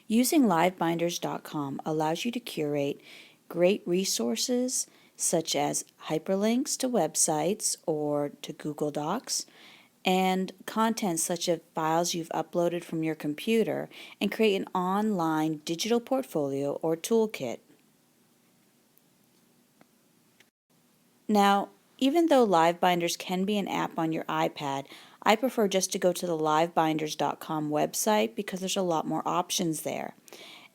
Using Livebinders.com allows you to curate great resources such as hyperlinks to websites or to Google Docs, and content such as files you've uploaded from your computer, and create an online digital portfolio or toolkit. Now, even though Livebinders can be an app on your iPad, I prefer just to go to the livebinders.com website because there's a lot more options there.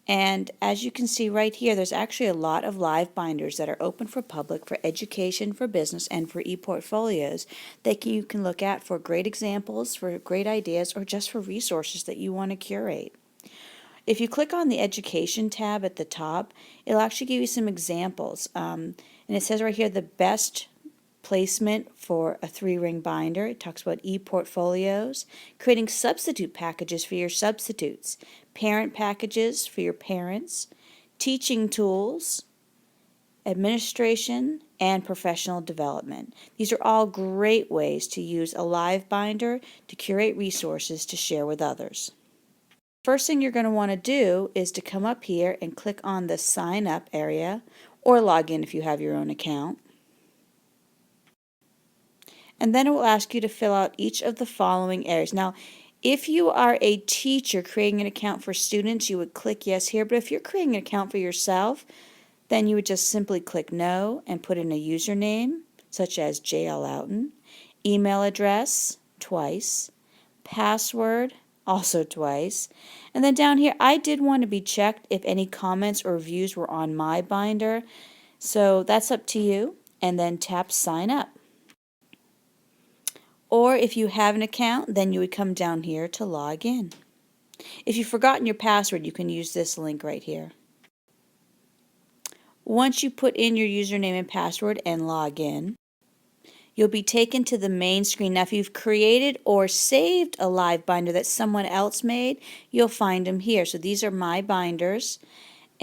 And as you can see right here, there's actually a lot of Livebinders that are open for public, for education, for business, and for e-portfolios that you can look at for great examples, for great ideas, or just for resources that you want to curate. If you click on the Education tab at the top, it'll actually give you some examples. And it says right here the best placement for a 3-ring binder. It talks about e-portfolios, creating substitute packages for your substitutes, parent packages for your parents, teaching tools, administration, and professional development. These are all great ways to use a Livebinder to curate resources to share with others. First thing you're going to want to do is to come up here and click on the Sign Up area, or log in if you have your own account. And then it will ask you to fill out each of the following areas. Now, if you are a teacher creating an account for students, you would click yes here. But if you're creating an account for yourself, then you would just simply click no and put in a username, such as JL Outen, email address, twice, password, also twice. And then down here, I did want to be checked if any comments or reviews were on my binder. So that's up to you. And then tap Sign Up. Or if you have an account, then you would come down here to log in. If you've forgotten your password, you can use this link right here. Once you put in your username and password and log in, you'll be taken to the main screen. Now, if you've created or saved a Livebinder that someone else made, you'll find them here. So these are my binders.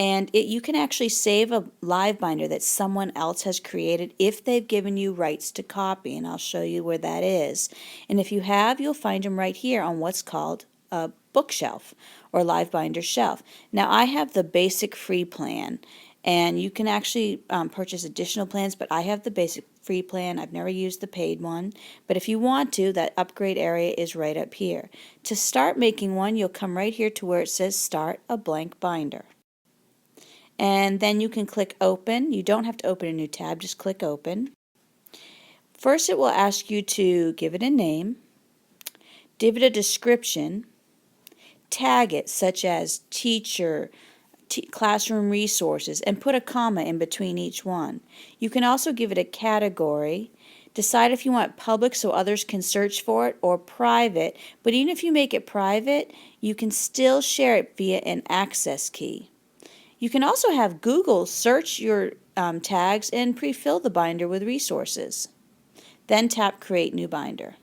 And you can actually save a Livebinder that someone else has created if they've given you rights to copy, and I'll show you where that is. And if you have, you'll find them right here on what's called a bookshelf or Livebinder shelf. Now, I have the basic free plan, and you can actually purchase additional plans, but I have the basic free plan. I've never used the paid one, but if you want to, that upgrade area is right up here. To start making one, you'll come right here to where it says Start a Blank Binder. And then you can click Open. You don't have to open a new tab, just click Open. First, it will ask you to give it a name, give it a description, tag it such as teacher, classroom resources, and put a comma in between each one. You can also give it a category, decide if you want public so others can search for it, or private, but even if you make it private, you can still share it via an access key. You can also have Google search your tags and pre-fill the binder with resources. Then tap Create New Binder.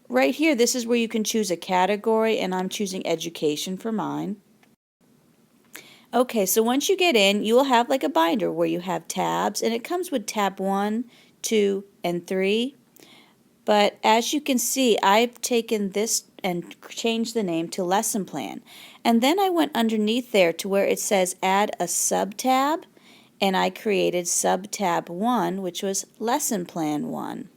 Right here, this is where you can choose a category, and I'm choosing Education for mine. Okay, so once you get in, you will have like a binder where you have tabs, and it comes with tab 1, 2, and 3. But as you can see, I've taken this and changed the name to Lesson Plan. And then I went underneath there to where it says Add a Sub-tab, and I created Sub-tab 1, which was Lesson Plan 1.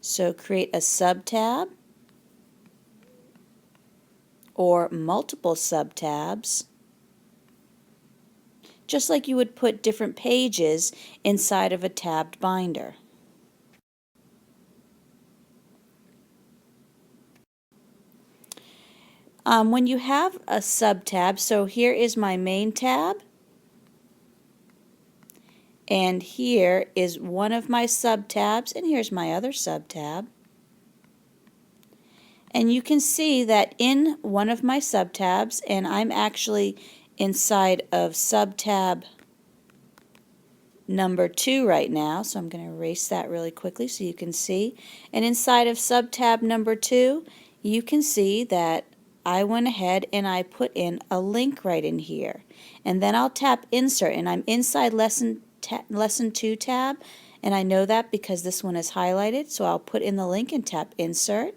So create a sub-tab or multiple sub-tabs, just like you would put different pages inside of a tabbed binder. When you have a sub-tab, so here is my main tab, and here is one of my sub-tabs, and here's my other sub-tab. And you can see that in one of my sub-tabs, and I'm actually inside of sub-tab number 2 right now, so I'm going to erase that really quickly so you can see. And inside of sub-tab number 2, you can see that I went ahead and I put in a link right in here. And then I'll tap Insert, and I'm inside Lesson 2 tab, And I know that because this one is highlighted, so I'll put in the link and tap Insert.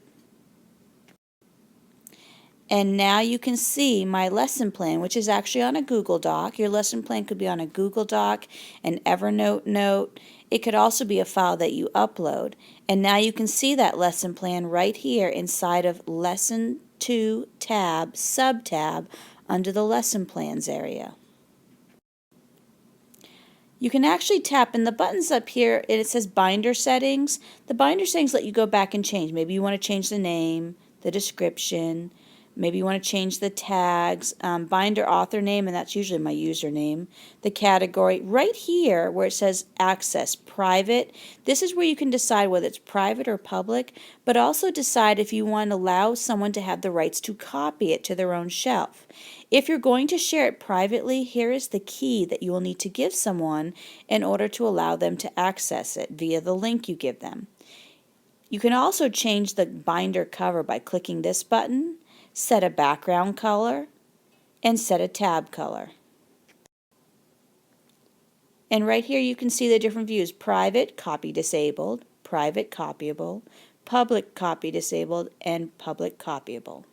And now you can see my lesson plan, which is actually on a Google Doc. Your lesson plan could be on a Google Doc, an Evernote note. It could also be a file that you upload. And now you can see that lesson plan right here inside of Lesson 2 tab, sub-tab, under the Lesson Plans area. You can actually tap in the buttons up here, and it says Binder Settings. The Binder Settings let you go back and change. Maybe you want to change the name, the description. Maybe you want to change the tags, binder author name, and that's usually my username, the category. Right here where it says access, private, this is where you can decide whether it's private or public, but also decide if you want to allow someone to have the rights to copy it to their own shelf. If you're going to share it privately, here is the key that you will need to give someone in order to allow them to access it via the link you give them. You can also change the binder cover by clicking this button, set a background color, and set a tab color. And right here you can see the different views: private, copy disabled, private copyable, public copy disabled, and public copyable.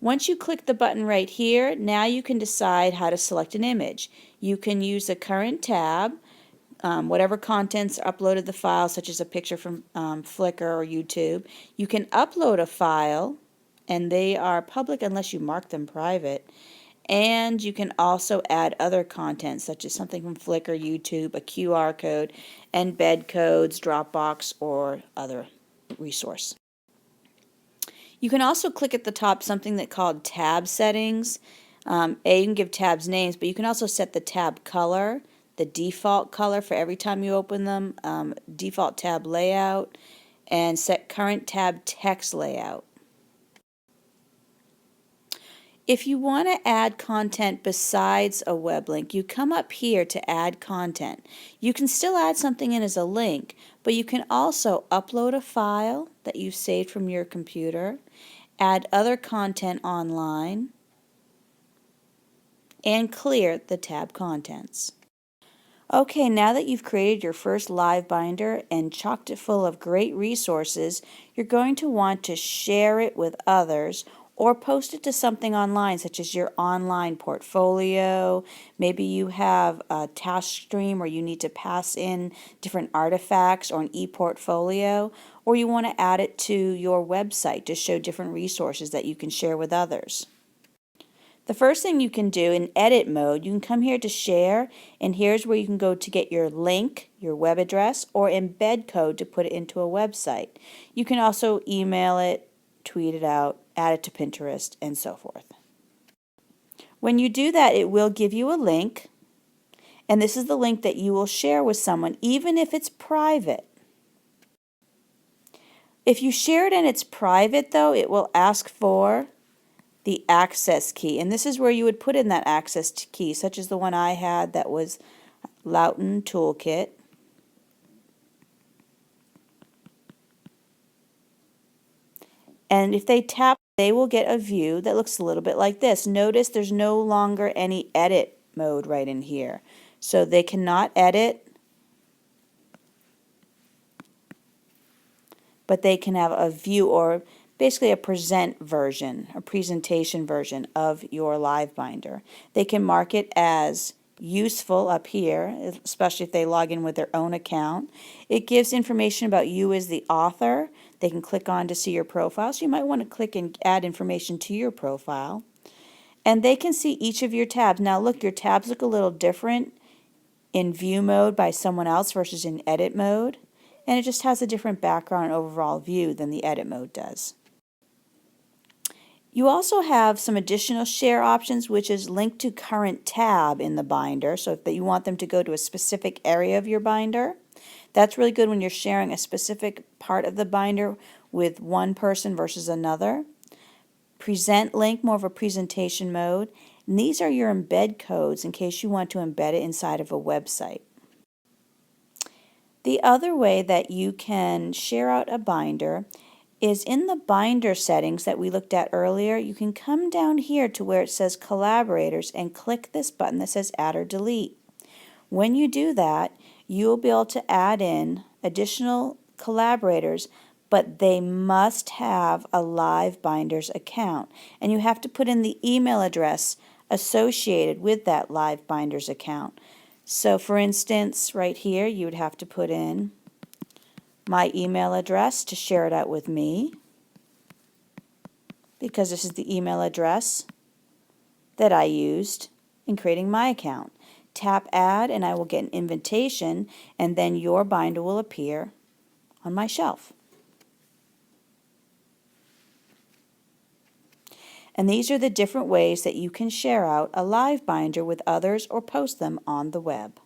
Once you click the button right here, now you can decide how to select an image. You can use the current tab, whatever contents are uploaded the file, such as a picture from Flickr or YouTube. You can upload a file, and they are public unless you mark them private. And you can also add other content, such as something from Flickr, YouTube, a QR code, embed codes, Dropbox, or other resource. You can also click at the top something that's called tab settings. You can give tabs names, but you can also set the tab color, the default color for every time you open them, default tab layout, and set current tab text layout. If you want to add content besides a web link, you come up here to add content. You can still add something in as a link, but you can also upload a file that you've saved from your computer, add other content online, and clear the tab contents. Okay, now that you've created your first Livebinder and chocked it full of great resources, you're going to want to share it with others or post it to something online, such as your online portfolio. Maybe you have a task stream where you need to pass in different artifacts, or an e-portfolio, or you want to add it to your website to show different resources that you can share with others. The first thing you can do in edit mode, you can come here to share, and here's where you can go to get your link, your web address, or embed code to put it into a website. You can also email it, tweet it out, add it to Pinterest, and so forth. When you do that, it will give you a link, and this is the link that you will share with someone, even if it's private. If you share it and it's private, though, it will ask for the access key, and this is where you would put in that access key, such as the one I had that was Loughton Toolkit. And if they tap, they will get a view that looks a little bit like this. Notice there's no longer any edit mode right in here, so they cannot edit, but they can have a view, or basically a present version, a presentation version of your Livebinder. They can mark it as useful up here, especially if they log in with their own account. It gives information about you as the author. They can click on to see your profile, so you might want to click and add information to your profile. And they can see each of your tabs. Now look, your tabs look a little different in view mode by someone else versus in edit mode. And it just has a different background and overall view than the edit mode does. You also have some additional share options, which is link to current tab in the binder, so if you want them to go to a specific area of your binder. That's really good when you're sharing a specific part of the binder with one person versus another. Present link, more of a presentation mode. And these are your embed codes in case you want to embed it inside of a website. The other way that you can share out a binder is in the binder settings that we looked at earlier. You can come down here to where it says collaborators and click this button that says add or delete. When you do that, you'll be able to add in additional collaborators, but they must have a Livebinders account. And you have to put in the email address associated with that Livebinders account. So for instance, right here, you would have to put in my email address to share it out with me, because this is the email address that I used in creating my account. Tap Add and I will get an invitation, and then your binder will appear on my shelf. And these are the different ways that you can share out a Livebinder with others or post them on the web.